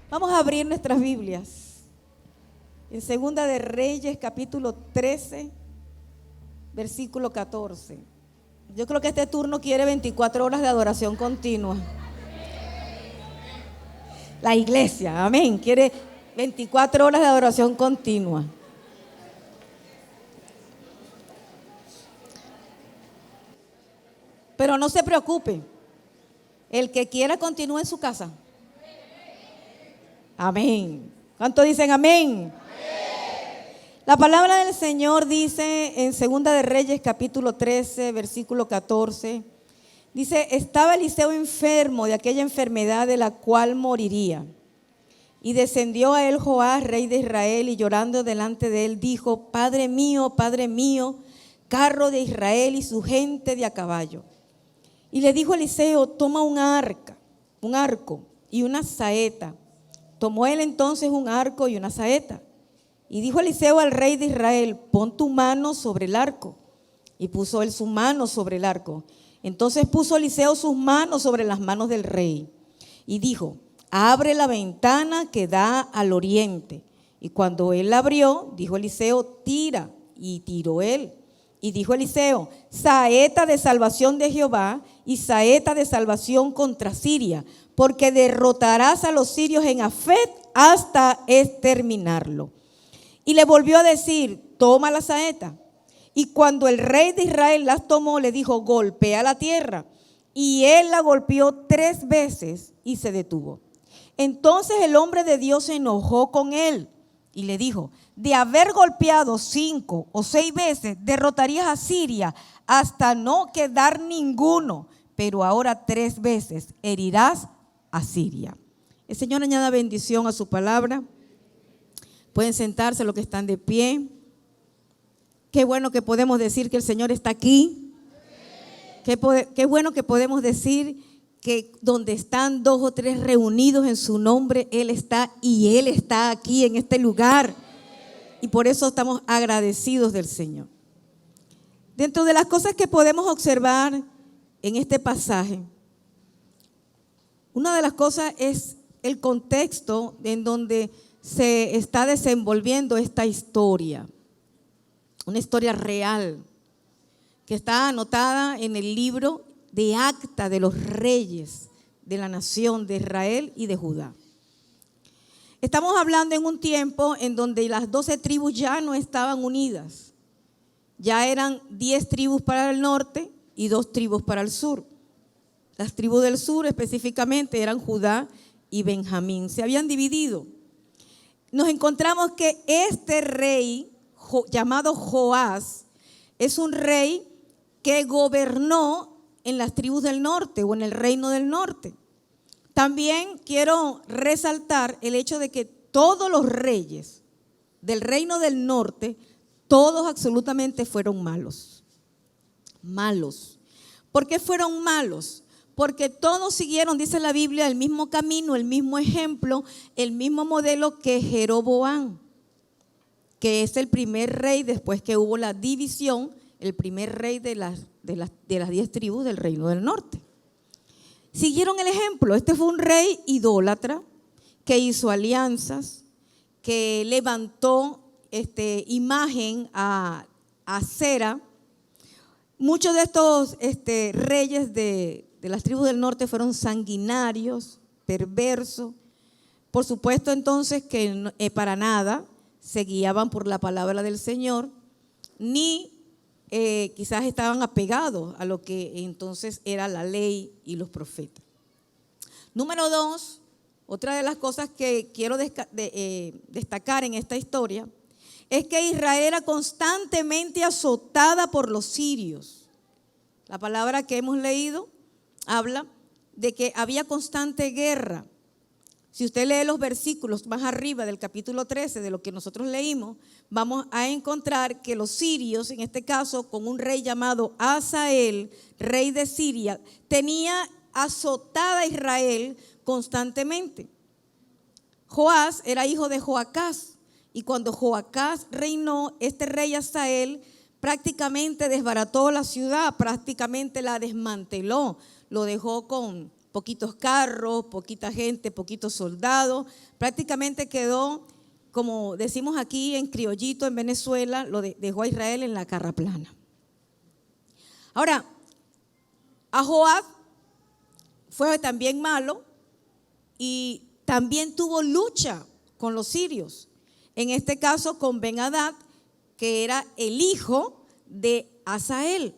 Vamos a abrir nuestras Biblias. En Segunda de Reyes, capítulo 13, versículo 14. Yo creo que este turno quiere 24 horas de adoración continua. La iglesia, amén, quiere 24 horas de adoración continua. Pero no se preocupe, el que quiera continúe en su casa. Amén. ¿Cuántos dicen amén? La palabra del Señor dice en Segunda de Reyes capítulo 13, versículo 14, dice: estaba Eliseo enfermo de aquella enfermedad de la cual moriría. Y descendió a él Joás, rey de Israel, y llorando delante de él dijo: Padre mío, carro de Israel y su gente de a caballo. Y le dijo Eliseo: toma un arco y una saeta. Tomó él entonces un arco y una saeta. Y dijo Eliseo al rey de Israel: pon tu mano sobre el arco. Y puso él su mano sobre el arco. Entonces puso Eliseo sus manos sobre las manos del rey. Y dijo: abre la ventana que da al oriente. Y cuando él la abrió, dijo Eliseo: tira. Y tiró él. Y dijo Eliseo: saeta de salvación de Jehová y saeta de salvación contra Siria, porque derrotarás a los sirios en Afet hasta exterminarlo. Y le volvió a decir: toma la saeta. Y cuando el rey de Israel las tomó, le dijo: golpea la tierra. Y él la golpeó 3 veces y se detuvo. Entonces el hombre de Dios se enojó con él y le dijo: de haber golpeado 5 o 6 veces, derrotarías a Siria hasta no quedar ninguno, pero ahora 3 veces herirás a Siria. El Señor añada bendición a su palabra. Pueden sentarse los que están de pie. Qué bueno que podemos decir que el Señor está aquí. Qué bueno que podemos decir que donde están 2 o 3 reunidos en su nombre, Él está, y Él está aquí en este lugar. Y por eso estamos agradecidos del Señor. Dentro de las cosas que podemos observar en este pasaje, una de las cosas es el contexto en donde se está desenvolviendo esta historia. Una historia real que está anotada en el libro de acta de los reyes de la nación de Israel y de Judá. Estamos hablando en un tiempo en donde las 12 tribus ya no estaban unidas. Ya eran 10 tribus para el norte y 2 tribus para el sur. Las tribus del sur específicamente eran Judá y Benjamín. Se habían dividido. Nos encontramos que este rey llamado Joás es un rey que gobernó en las tribus del norte o en el reino del norte. También quiero resaltar el hecho de que todos los reyes del reino del norte, todos absolutamente fueron malos. Malos. ¿Por qué fueron malos? Porque todos siguieron, dice la Biblia, el mismo camino, el mismo ejemplo, el mismo modelo que Jeroboam, que es el primer rey después que hubo la división, el primer rey de las 10 tribus del reino del norte. Siguieron el ejemplo. Este fue un rey idólatra que hizo alianzas, que levantó imagen a Acera. Muchos de estos reyes de las tribus del norte fueron sanguinarios, perversos. Por supuesto, entonces, que para nada se guiaban por la palabra del Señor, ni quizás estaban apegados a lo que entonces era la ley y los profetas. Número 2, otra de las cosas que quiero destacar en esta historia es que Israel era constantemente azotada por los sirios. La palabra que hemos leído habla de que había constante guerra. Si usted lee los versículos más arriba del capítulo 13 de lo que nosotros leímos, vamos a encontrar que los sirios, en este caso con un rey llamado Hazael, rey de Siria, tenía azotada a Israel constantemente. Joás era hijo de Joacás, y cuando Joacás reinó, este rey Hazael prácticamente desbarató la ciudad, prácticamente la desmanteló, lo dejó con poquitos carros, poquita gente, poquitos soldados. Prácticamente quedó, como decimos aquí en criollito en Venezuela, lo dejó a Israel en la carra plana. Ahora, a Joab fue también malo y también tuvo lucha con los sirios. En este caso con Ben-Hadad, que era el hijo de Asael,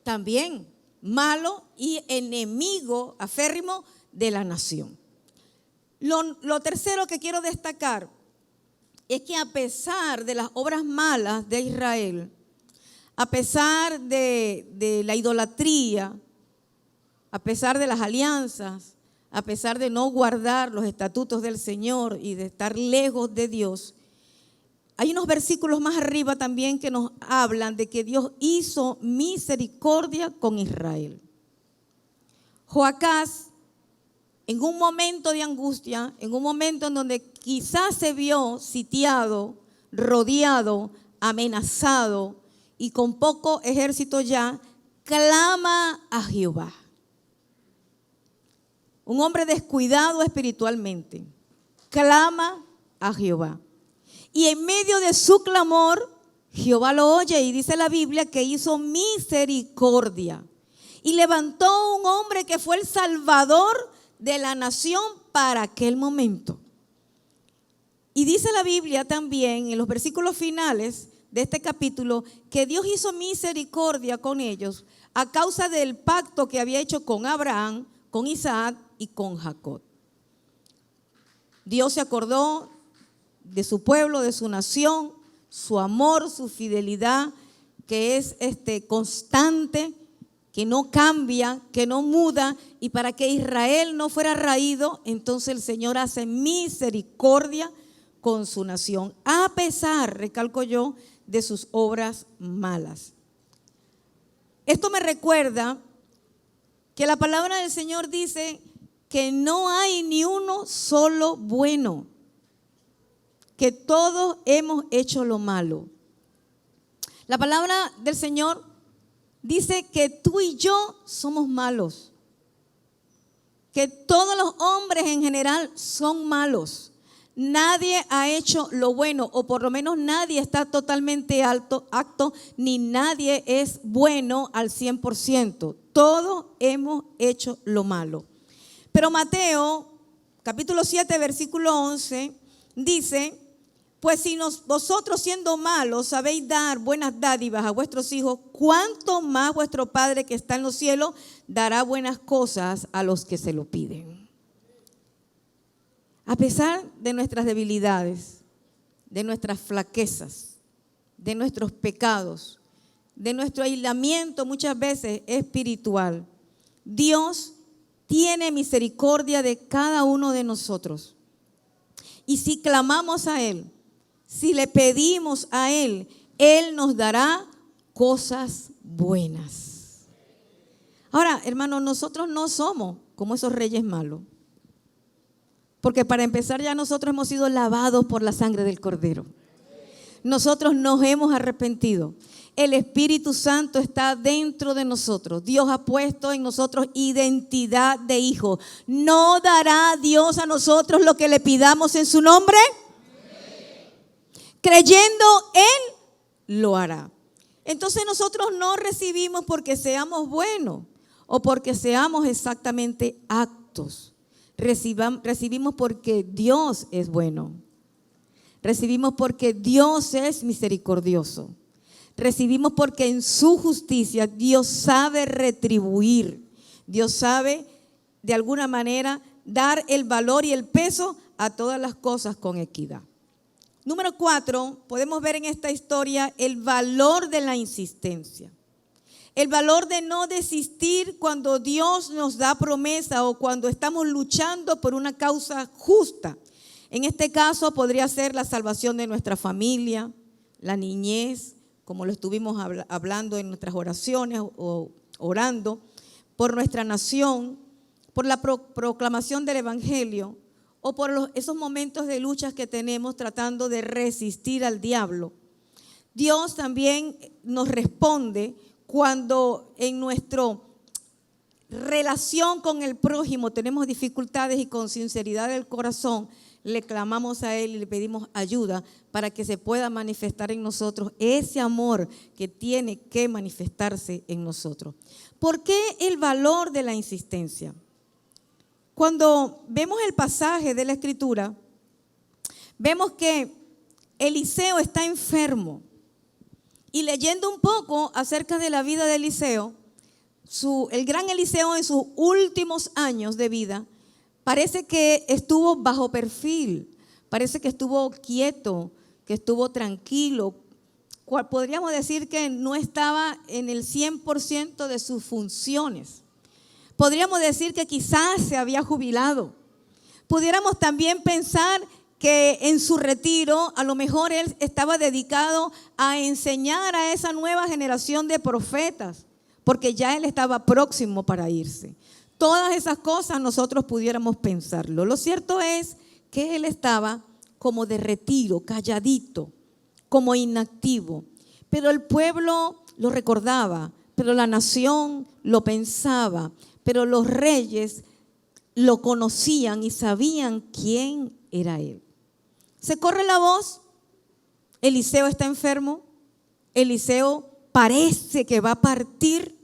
también malo y enemigo aférrimo de la nación. Lo tercero que quiero destacar es que a pesar de las obras malas de Israel, a pesar de la idolatría, a pesar de las alianzas, a pesar de no guardar los estatutos del Señor y de estar lejos de Dios, hay unos versículos más arriba también que nos hablan de que Dios hizo misericordia con Israel. Joacás, en un momento de angustia, en un momento en donde quizás se vio sitiado, rodeado, amenazado y con poco ejército ya, clama a Jehová. Un hombre descuidado espiritualmente, clama a Jehová. Y en medio de su clamor, Jehová lo oye y dice la Biblia que hizo misericordia. Y levantó un hombre que fue el salvador de la nación para aquel momento. Y dice la Biblia también en los versículos finales de este capítulo que Dios hizo misericordia con ellos a causa del pacto que había hecho con Abraham, con Isaac y con Jacob. Dios se acordó de su pueblo, de su nación, su amor, su fidelidad, que es constante, que no cambia, que no muda, y para que Israel no fuera raído, entonces el Señor hace misericordia con su nación, a pesar, recalco yo, de sus obras malas. Esto me recuerda que la palabra del Señor dice que no hay ni uno solo bueno, que todos hemos hecho lo malo. La palabra del Señor dice que tú y yo somos malos, que todos los hombres en general son malos. Nadie ha hecho lo bueno, o por lo menos nadie está totalmente apto, ni nadie es bueno al 100%. Todos hemos hecho lo malo. Pero Mateo, capítulo 7, versículo 11, dice: pues si vosotros siendo malos sabéis dar buenas dádivas a vuestros hijos, ¿cuánto más vuestro Padre que está en los cielos dará buenas cosas a los que se lo piden? A pesar de nuestras debilidades, de nuestras flaquezas, de nuestros pecados, de nuestro aislamiento muchas veces espiritual, Dios tiene misericordia de cada uno de nosotros. Y si clamamos a Él, si le pedimos a Él, Él nos dará cosas buenas. Ahora, hermanos, nosotros no somos como esos reyes malos. Porque para empezar ya nosotros hemos sido lavados por la sangre del Cordero. Nosotros nos hemos arrepentido. El Espíritu Santo está dentro de nosotros. Dios ha puesto en nosotros identidad de hijo. ¿No dará Dios a nosotros lo que le pidamos en su nombre? Creyendo, Él lo hará. Entonces nosotros no recibimos porque seamos buenos o porque seamos exactamente aptos. Recibimos porque Dios es bueno. Recibimos porque Dios es misericordioso. Recibimos porque en su justicia Dios sabe retribuir. Dios sabe de alguna manera dar el valor y el peso a todas las cosas con equidad. Número 4, podemos ver en esta historia el valor de la insistencia. El valor de no desistir cuando Dios nos da promesa o cuando estamos luchando por una causa justa. En este caso podría ser la salvación de nuestra familia, la niñez, como lo estuvimos hablando en nuestras oraciones o orando, por nuestra nación, por la proclamación del Evangelio o por esos momentos de luchas que tenemos tratando de resistir al diablo. Dios también nos responde cuando en nuestro relación con el prójimo tenemos dificultades y con sinceridad del corazón le clamamos a Él y le pedimos ayuda para que se pueda manifestar en nosotros ese amor que tiene que manifestarse en nosotros. ¿Por qué el valor de la insistencia? Cuando vemos el pasaje de la Escritura, vemos que Eliseo está enfermo. Y leyendo un poco acerca de la vida de Eliseo, el gran Eliseo en sus últimos años de vida, parece que estuvo bajo perfil, parece que estuvo quieto, que estuvo tranquilo. Podríamos decir que no estaba en el 100% de sus funciones. Podríamos decir que quizás se había jubilado. Pudiéramos también pensar que en su retiro a lo mejor él estaba dedicado a enseñar a esa nueva generación de profetas, porque ya él estaba próximo para irse. Todas esas cosas nosotros pudiéramos pensarlo. Lo cierto es que él estaba como de retiro, calladito, como inactivo. Pero el pueblo lo recordaba, pero la nación lo pensaba, pero los reyes lo conocían y sabían quién era él. Se corre la voz, Eliseo está enfermo, Eliseo parece que va a partir.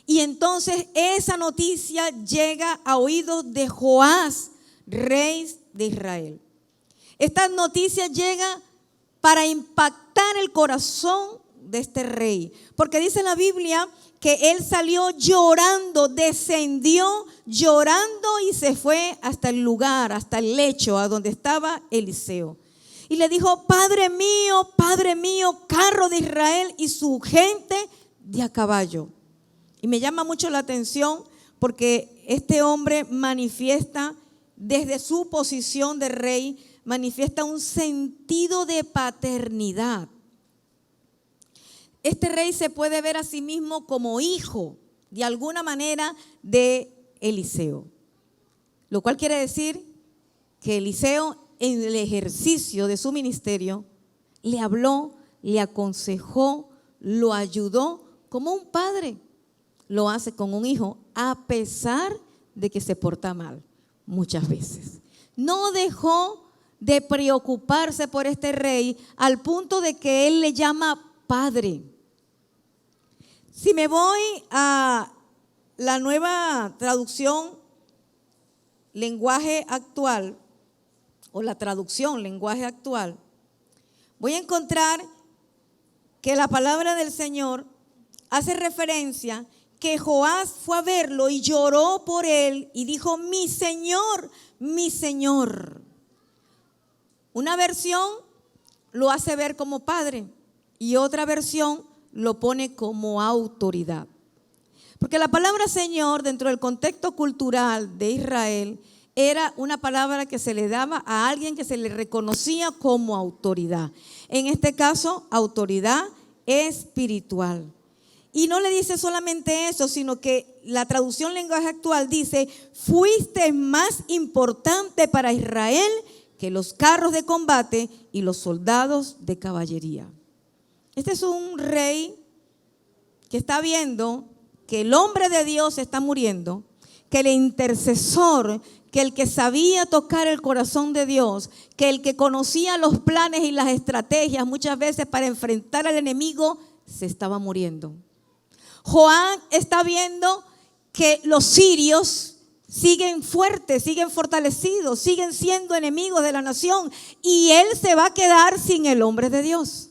Y entonces esa noticia llega a oídos de Joás, rey de Israel. Esta noticia llega para impactar el corazón de este rey. Porque dice la Biblia que él salió llorando, descendió llorando y se fue hasta el lugar, hasta el lecho a donde estaba Eliseo. Y le dijo: Padre mío, carro de Israel y su gente de a caballo. Y me llama mucho la atención porque este hombre manifiesta desde su posición de rey, manifiesta un sentido de paternidad. Este rey se puede ver a sí mismo como hijo, de alguna manera, de Eliseo. Lo cual quiere decir que Eliseo, en el ejercicio de su ministerio, le habló, le aconsejó, lo ayudó como un padre lo hace con un hijo, a pesar de que se porta mal muchas veces. No dejó de preocuparse por este rey al punto de que él le llama padre. Si me voy a la nueva traducción lenguaje actual, o la traducción lenguaje actual, voy a encontrar que la palabra del Señor hace referencia que Joás fue a verlo y lloró por él y dijo: mi Señor, mi Señor. Una versión lo hace ver como padre y otra versión lo pone como autoridad. Porque la palabra Señor, dentro del contexto cultural de Israel, era una palabra que se le daba a alguien que se le reconocía como autoridad. En este caso, autoridad espiritual. Y no le dice solamente eso, sino que la traducción lenguaje actual dice: fuiste más importante para Israel que los carros de combate y los soldados de caballería. Este es un rey que está viendo que el hombre de Dios está muriendo, que el intercesor, que el que sabía tocar el corazón de Dios, que el que conocía los planes y las estrategias muchas veces para enfrentar al enemigo, se estaba muriendo. Joán está viendo que los sirios siguen fuertes, siguen fortalecidos, siguen siendo enemigos de la nación y él se va a quedar sin el hombre de Dios.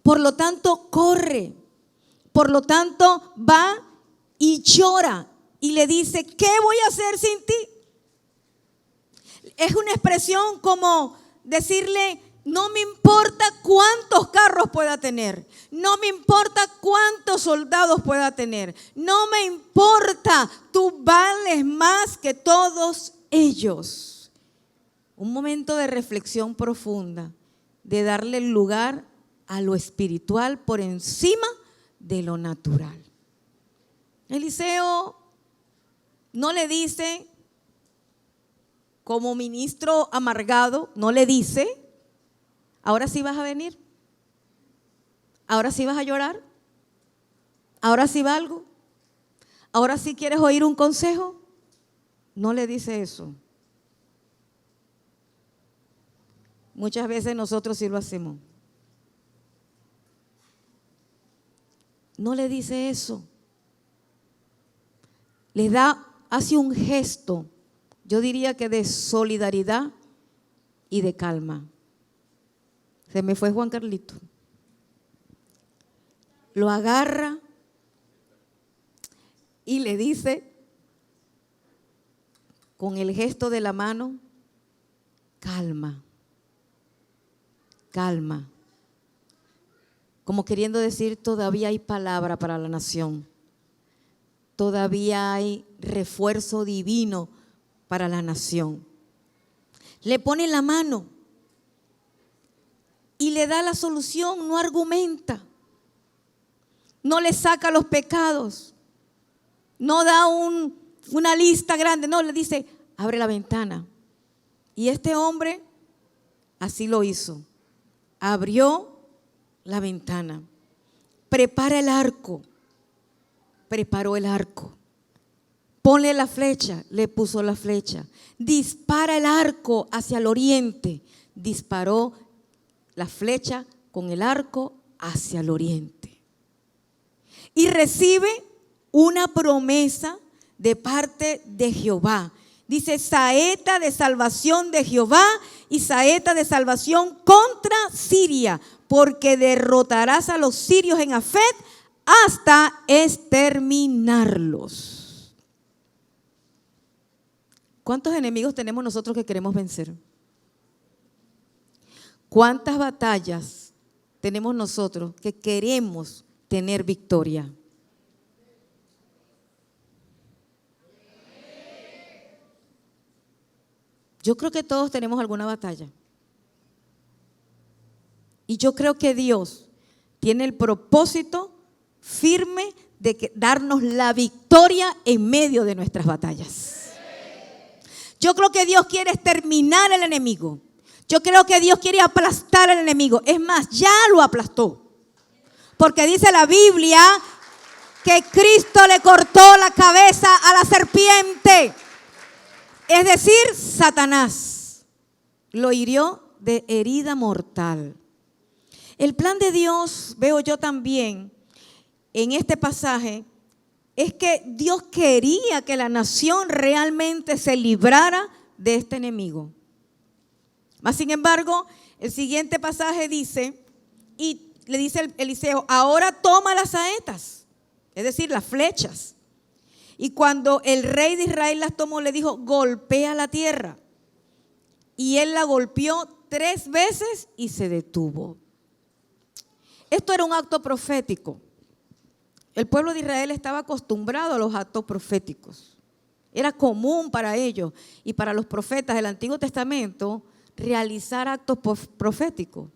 Por lo tanto, corre, por lo tanto, va y llora y le dice: ¿qué voy a hacer sin ti? Es una expresión como decirle: no me importa cuántos carros pueda tener, no me importa cuántos soldados pueda tener, no me importa, tú vales más que todos ellos. Un momento de reflexión profunda, de darle lugar a lo espiritual por encima de lo natural. Eliseo no le dice, como ministro amargado, no le dice: ¿ahora sí vas a venir? ¿Ahora sí vas a llorar? ¿Ahora sí valgo? ¿Ahora sí quieres oír un consejo? No le dice eso. Muchas veces nosotros sí lo hacemos. No le dice eso. Hace un gesto, yo diría que de solidaridad y de calma. Se me fue Juan Carlito. Lo agarra y le dice con el gesto de la mano, calma, calma. Como queriendo decir, todavía hay palabra para la nación. Todavía hay refuerzo divino para la nación. Le pone la mano y le da la solución, no argumenta, no le saca los pecados, no da una lista grande, no, le dice, abre la ventana. Y este hombre así lo hizo, abrió la ventana, prepara el arco, preparó el arco, ponle la flecha, le puso la flecha, dispara el arco hacia el oriente, disparó la flecha con el arco hacia el oriente y recibe una promesa de parte de Jehová. Dice, saeta de salvación de Jehová y saeta de salvación contra Siria, porque derrotarás a los sirios en Afet hasta exterminarlos. ¿Cuántos enemigos tenemos nosotros que queremos vencer? ¿Cuántas batallas tenemos nosotros que queremos tener victoria? Yo creo que todos tenemos alguna batalla. Y yo creo que Dios tiene el propósito firme de darnos la victoria en medio de nuestras batallas. Yo creo que Dios quiere exterminar al enemigo. Yo creo que Dios quiere aplastar al enemigo. Es más, ya lo aplastó. Porque dice la Biblia que Cristo le cortó la cabeza a la serpiente. Es decir, Satanás lo hirió de herida mortal. El plan de Dios, veo yo también en este pasaje, es que Dios quería que la nación realmente se librara de este enemigo. Mas, sin embargo, el siguiente pasaje dice, y le dice Eliseo, ahora toma las saetas, es decir, las flechas. Y cuando el rey de Israel las tomó, le dijo, golpea la tierra. Y él la golpeó 3 veces y se detuvo. Esto era un acto profético. El pueblo de Israel estaba acostumbrado a los actos proféticos. Era común para ellos y para los profetas del Antiguo Testamento realizar actos proféticos.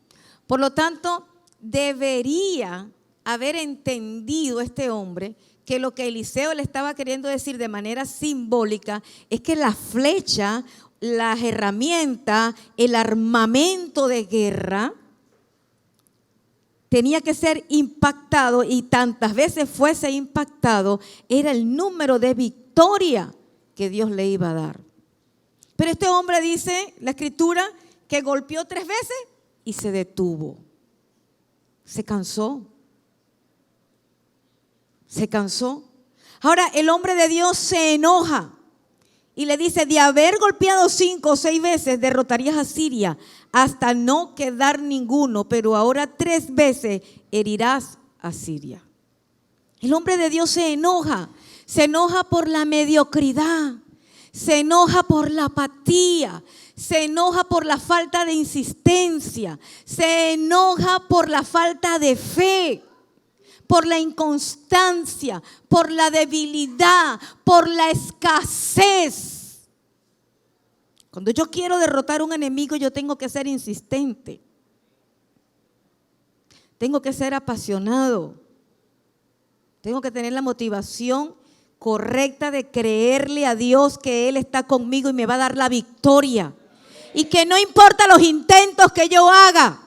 Por lo tanto, debería haber entendido este hombre que lo que Eliseo le estaba queriendo decir de manera simbólica es que la flecha, las herramientas, el armamento de guerra tenía que ser impactado, y tantas veces fuese impactado, era el número de victoria que Dios le iba a dar. Pero este hombre dice, la escritura, que golpeó 3 veces y se detuvo. Se cansó. Se cansó. Ahora el hombre de Dios se enoja y le dice, de haber golpeado 5 o 6 veces derrotarías a Siria hasta no quedar ninguno, pero ahora 3 veces herirás a Siria. El hombre de Dios se enoja por la mediocridad, se enoja por la apatía, se enoja por la falta de insistencia, se enoja por la falta de fe, por la inconstancia, por la debilidad, por la escasez. Cuando yo quiero derrotar a un enemigo, yo tengo que ser insistente. Tengo que ser apasionado. Tengo que tener la motivación correcta de creerle a Dios que Él está conmigo y me va a dar la victoria. Y que no importa los intentos que yo haga,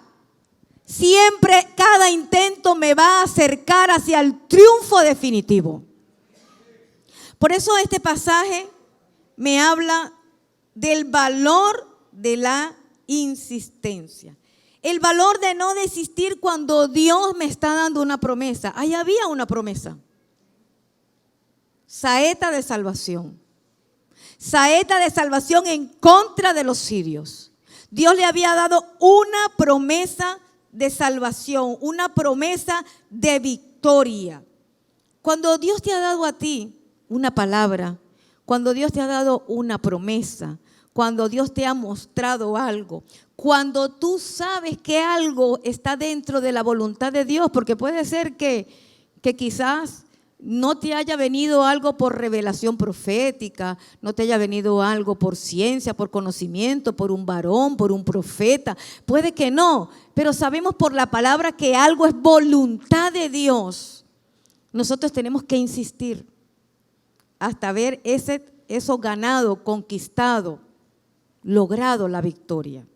siempre cada intento me va a acercar hacia el triunfo definitivo. Por eso este pasaje me habla del valor de la insistencia. El valor de no desistir cuando Dios me está dando una promesa. Ahí había una promesa. Saeta de salvación. Saeta de salvación en contra de los sirios. Dios le había dado una promesa de salvación, una promesa de victoria. Cuando Dios te ha dado a ti una palabra, cuando Dios te ha dado una promesa, cuando Dios te ha mostrado algo, cuando tú sabes que algo está dentro de la voluntad de Dios, porque puede ser que quizás no te haya venido algo por revelación profética, no te haya venido algo por ciencia, por conocimiento, por un varón, por un profeta. Puede que no, pero sabemos por la palabra que algo es voluntad de Dios. Nosotros tenemos que insistir hasta ver eso ganado, conquistado, logrado la victoria.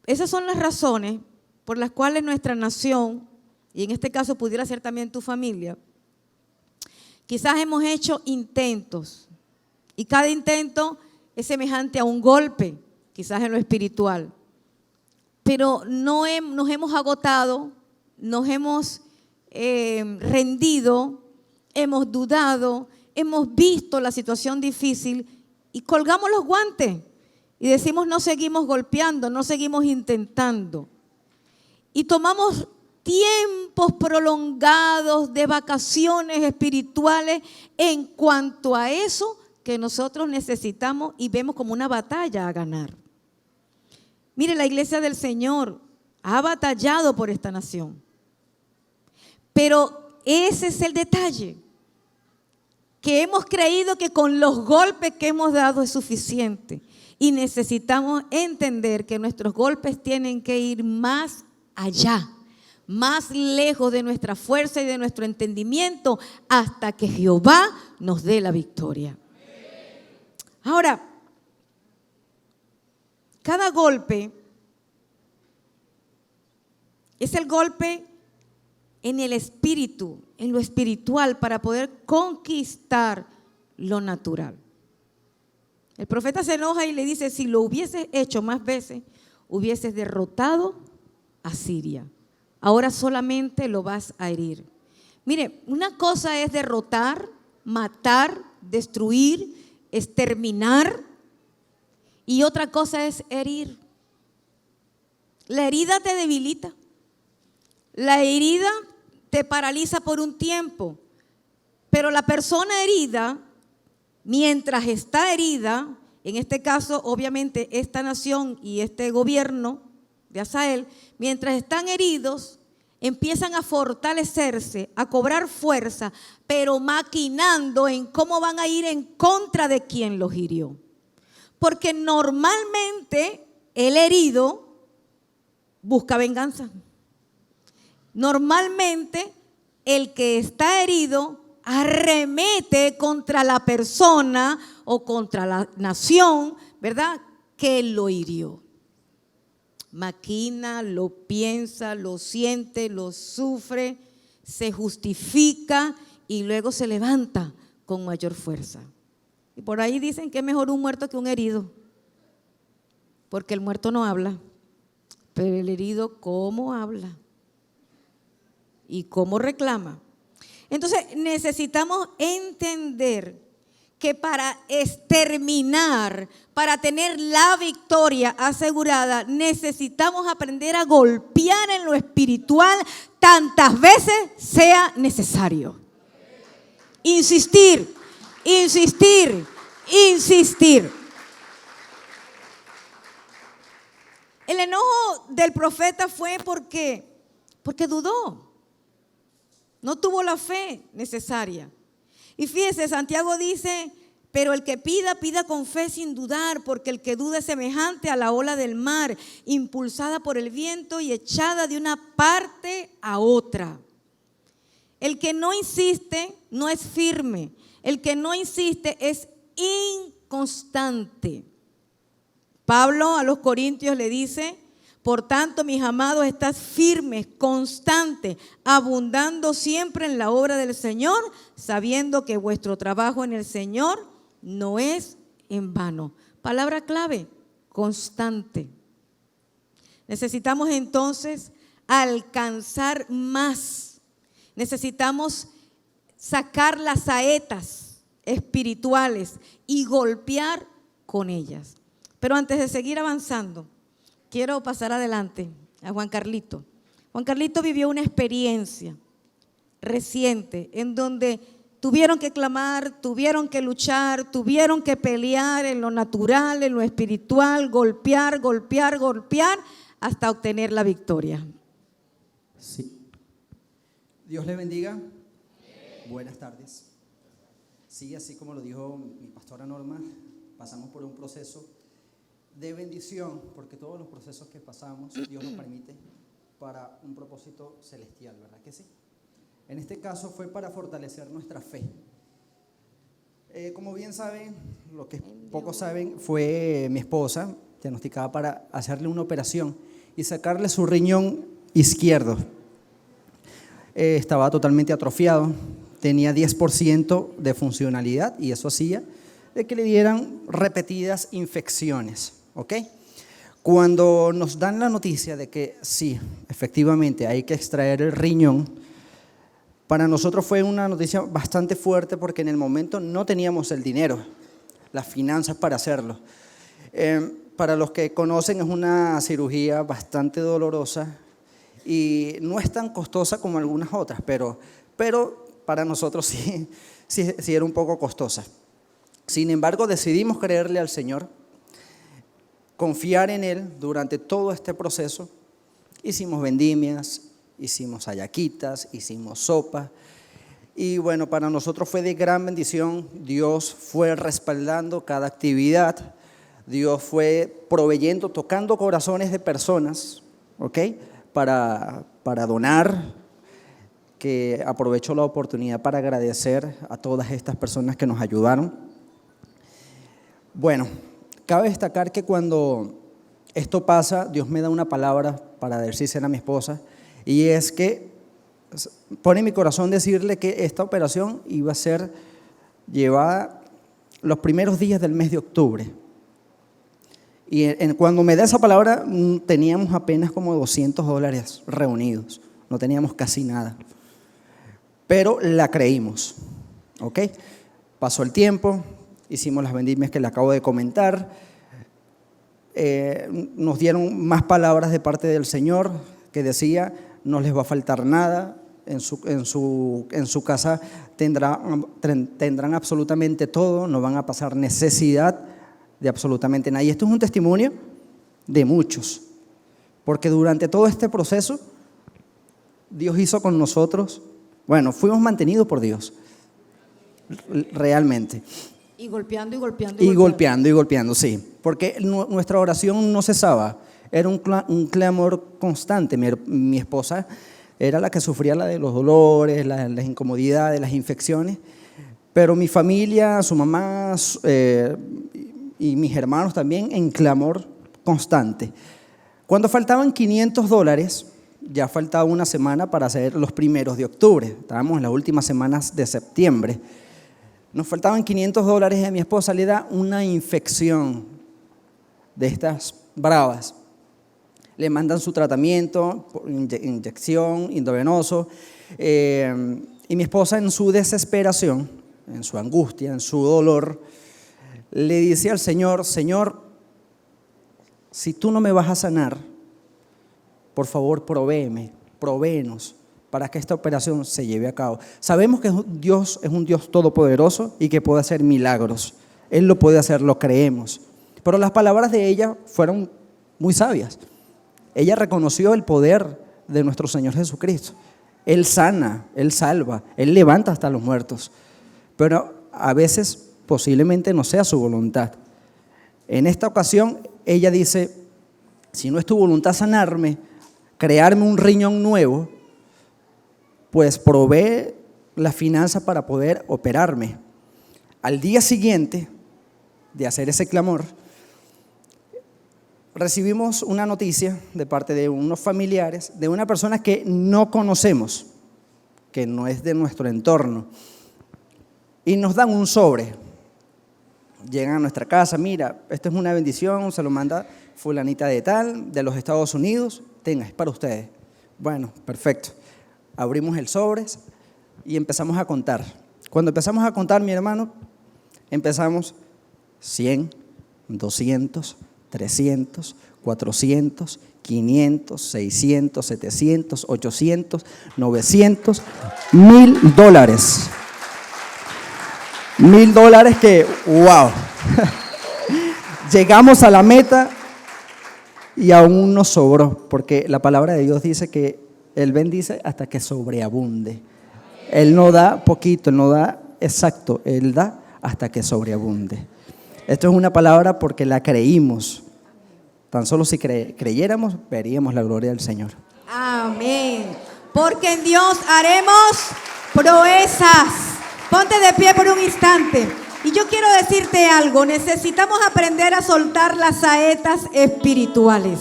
Esas son las razones por las cuales nuestra nación, y en este caso pudiera ser también tu familia, quizás hemos hecho intentos y cada intento es semejante a un golpe, quizás en lo espiritual, pero nos hemos agotado, nos hemos rendido, hemos dudado, hemos visto la situación difícil y colgamos los guantes y decimos no seguimos golpeando, no seguimos intentando y tomamos tiempos prolongados de vacaciones espirituales en cuanto a eso que nosotros necesitamos y vemos como una batalla a ganar. Mire, la iglesia del Señor ha batallado por esta nación, pero ese es el detalle, que hemos creído que con los golpes que hemos dado es suficiente y necesitamos entender que nuestros golpes tienen que ir más allá, más lejos de nuestra fuerza y de nuestro entendimiento hasta que Jehová nos dé la victoria. Ahora, cada golpe es el golpe en el espíritu, en lo espiritual, para poder conquistar lo natural. El profeta se enoja y le dice, si lo hubieses hecho más veces, hubieses derrotado a Siria. Ahora solamente lo vas a herir. Mire, una cosa es derrotar, matar, destruir, exterminar, y otra cosa es herir. La herida te debilita. La herida te paraliza por un tiempo, pero la persona herida, mientras está herida, en este caso obviamente esta nación y este gobierno de Hazael, mientras están heridos, empiezan a fortalecerse, a cobrar fuerza, pero maquinando en cómo van a ir en contra de quien los hirió. Porque normalmente el herido busca venganza. Normalmente el que está herido arremete contra la persona o contra la nación, ¿verdad?, que lo hirió. Maquina, lo piensa, lo siente, lo sufre, se justifica y luego se levanta con mayor fuerza. Y por ahí dicen que es mejor un muerto que un herido, porque el muerto no habla, pero el herido ¿cómo habla? ¿Y cómo reclama? Entonces necesitamos entender que para exterminar, para tener la victoria asegurada, necesitamos aprender a golpear en lo espiritual tantas veces sea necesario. Insistir, insistir, insistir. El enojo del profeta fue porque dudó. No tuvo la fe necesaria. Y fíjese, Santiago dice, pero el que pida, pida con fe sin dudar, porque el que duda es semejante a la ola del mar, impulsada por el viento y echada de una parte a otra. El que no insiste no es firme. El que no insiste es inconstante. Pablo a los Corintios le dice, Por tanto, mis amados, estad firmes, constantes, abundando siempre en la obra del Señor, sabiendo que vuestro trabajo en el Señor no es en vano. Palabra clave, constante. Necesitamos entonces alcanzar más. Necesitamos sacar las saetas espirituales y golpear con ellas. Pero antes de seguir avanzando, quiero pasar adelante a Juan Carlito. Juan Carlito vivió una experiencia reciente en donde tuvieron que clamar, tuvieron que luchar, tuvieron que pelear en lo natural, en lo espiritual, golpear hasta obtener la victoria. Sí. Dios le bendiga. Buenas tardes. Sí, así como lo dijo mi pastora Norma, pasamos por un proceso de bendición, porque todos los procesos que pasamos, Dios los permite para un propósito celestial, ¿verdad que sí? En este caso fue para fortalecer nuestra fe. Como bien saben, lo que pocos saben, fue mi esposa diagnosticada para hacerle una operación y sacarle su riñón izquierdo. Estaba totalmente atrofiado, tenía 10% de funcionalidad y eso hacía de que le dieran repetidas infecciones. ¿Ok? Cuando nos dan la noticia de que sí, efectivamente hay que extraer el riñón, para nosotros fue una noticia bastante fuerte porque en el momento no teníamos el dinero, las finanzas para hacerlo. Para los que conocen, es una cirugía bastante dolorosa y no es tan costosa como algunas otras, pero para nosotros sí era un poco costosa. Sin embargo, decidimos creerle al Señor, confiar en Él durante todo este proceso. Hicimos vendimias, hicimos hallaquitas, hicimos sopa. Y bueno, para nosotros fue de gran bendición. Dios fue respaldando cada actividad. Dios fue proveyendo, tocando corazones de personas, ¿ok? Para donar, que aprovecho la oportunidad para agradecer a todas estas personas que nos ayudaron. Bueno, cabe destacar que cuando esto pasa, Dios me da una palabra para decírsela a mi esposa, y es que pone en mi corazón decirle que esta operación iba a ser llevada los primeros días del mes de octubre. Y cuando me da esa palabra, teníamos apenas como $200 reunidos, no teníamos casi nada, pero la creímos, ¿ok? Pasó el tiempo, hicimos las vendimias que le acabo de comentar, nos dieron más palabras de parte del Señor que decía: no les va a faltar nada, en su casa tendrán absolutamente todo, no van a pasar necesidad de absolutamente nada. Y esto es un testimonio de muchos, porque durante todo este proceso Dios hizo con nosotros, bueno, fuimos mantenidos por Dios, realmente. Y golpeando. Y golpeando, sí. Porque nuestra oración no cesaba. Era un clamor constante. Mi esposa era la que sufría la de los dolores, las incomodidades, las infecciones. Pero mi familia, su mamá y mis hermanos también en clamor constante. Cuando faltaban $500, ya faltaba una semana para hacer los primeros de octubre. Estábamos en las últimas semanas de septiembre. Nos faltaban $500 y a mi esposa le da una infección de estas bravas. Le mandan su tratamiento, inyección, endovenoso. Y mi esposa, en su desesperación, en su angustia, en su dolor, le dice al Señor: Señor, si tú no me vas a sanar, por favor, provéenos para que esta operación se lleve a cabo. Sabemos que Dios es un Dios todopoderoso y que puede hacer milagros. Él lo puede hacer, lo creemos. Pero las palabras de ella fueron muy sabias. Ella reconoció el poder de nuestro Señor Jesucristo. Él sana, Él salva, Él levanta hasta los muertos. Pero a veces posiblemente no sea su voluntad. En esta ocasión ella dice: si no es tu voluntad sanarme, crearme un riñón nuevo, pues provee la finanza para poder operarme. Al día siguiente de hacer ese clamor, recibimos una noticia de parte de unos familiares de una persona que no conocemos, que no es de nuestro entorno, y nos dan un sobre. Llegan a nuestra casa, mira, esto es una bendición, se lo manda fulanita de tal, de los Estados Unidos, tenga, es para ustedes. Bueno, perfecto. Abrimos el sobre y empezamos a contar. Cuando empezamos a contar, mi hermano, empezamos 100, 200, 300, 400, 500, 600, 700, 800, 900, $1,000. $1,000 que, wow. Llegamos a la meta y aún nos sobró, porque la palabra de Dios dice que Él bendice hasta que sobreabunde. Él no da poquito, Él no da exacto, Él da hasta que sobreabunde. Esto es una palabra porque la creímos. Tan solo si creyéramos, veríamos la gloria del Señor. Amén. Porque en Dios haremos proezas. Ponte de pie por un instante. Y yo quiero decirte algo. Necesitamos aprender a soltar las saetas espirituales.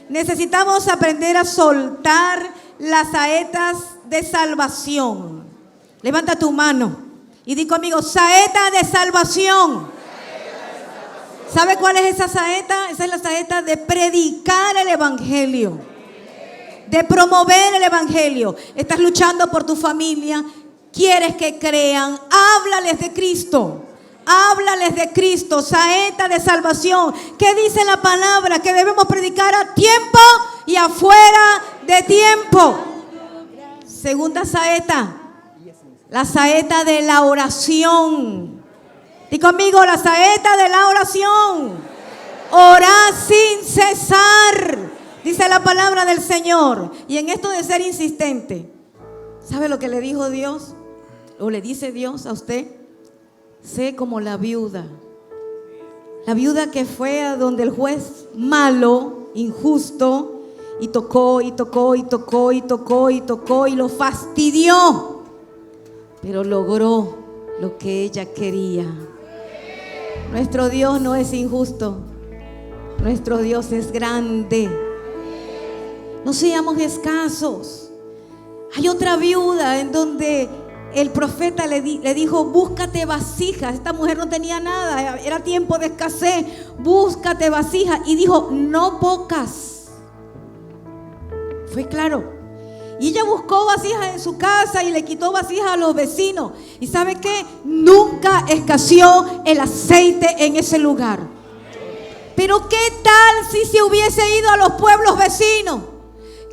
Necesitamos aprender a soltar las saetas de salvación. Levanta tu mano y di conmigo, saeta de salvación. ¿Sabe cuál es esa saeta? Esa es la saeta de predicar el evangelio, de promover el evangelio. Estás luchando por tu familia, quieres que crean, háblales de Cristo. Háblales de Cristo, saeta de salvación. ¿Qué dice la palabra? Que debemos predicar a tiempo y afuera de tiempo. Segunda saeta, la saeta de la oración. Di conmigo, la saeta de la oración. Orad sin cesar, dice la palabra del Señor. Y en esto de ser insistente, ¿sabe lo que le dijo Dios? ¿O le dice Dios a usted? Sé como la viuda que fue a donde el juez malo, injusto, y tocó, y tocó, y tocó, y tocó, y tocó, y lo fastidió, pero logró lo que ella quería. Nuestro Dios no es injusto, nuestro Dios es grande. No seamos escasos. Hay otra viuda en donde el profeta le dijo, búscate vasijas. Esta mujer no tenía nada, era tiempo de escasez. Búscate vasijas. Y dijo, no pocas. Fue claro. Y ella buscó vasijas en su casa y le quitó vasijas a los vecinos. ¿Y sabe qué? Nunca escaseó el aceite en ese lugar. Pero ¿qué tal si se hubiese ido a los pueblos vecinos?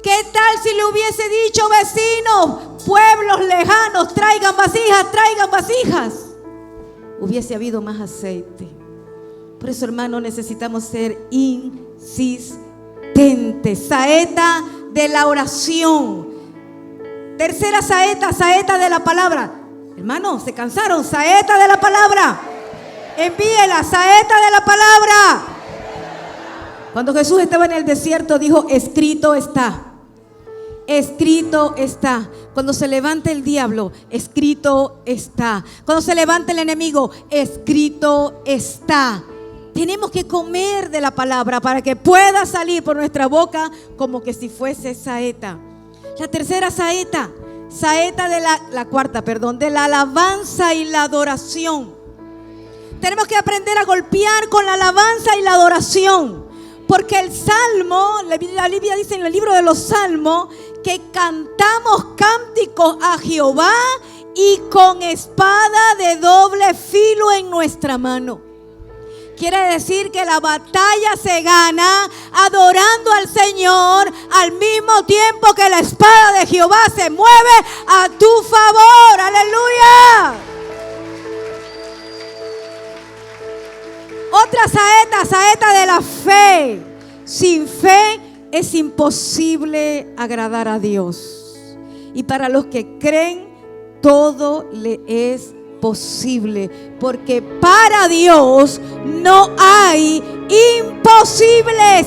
¿Qué tal si le hubiese dicho, vecinos, pueblos lejanos, traigan vasijas, traigan vasijas? Hubiese habido más aceite. Por eso, hermano, necesitamos ser insistentes. Saeta de la oración. Tercera saeta, saeta de la palabra. Hermano, ¿se cansaron? Saeta de la palabra. Envíela, saeta de la palabra. Cuando Jesús estaba en el desierto, dijo, escrito está. Escrito está. Cuando se levante el diablo, escrito está. Cuando se levante el enemigo, escrito está. Tenemos que comer de la palabra para que pueda salir por nuestra boca como que si fuese saeta. La tercera saeta, saeta de la cuarta, de la alabanza y la adoración. Tenemos que aprender a golpear con la alabanza y la adoración. Porque el Salmo, la Biblia dice en el libro de los Salmos, que cantamos cánticos a Jehová y con espada de doble filo en nuestra mano. Quiere decir que la batalla se gana adorando al Señor al mismo tiempo que la espada de Jehová se mueve a tu favor. ¡Aleluya! Otra saeta de la fe. Sin fe es imposible agradar a Dios. Y para los que creen, todo le es posible, porque para Dios no hay imposibles.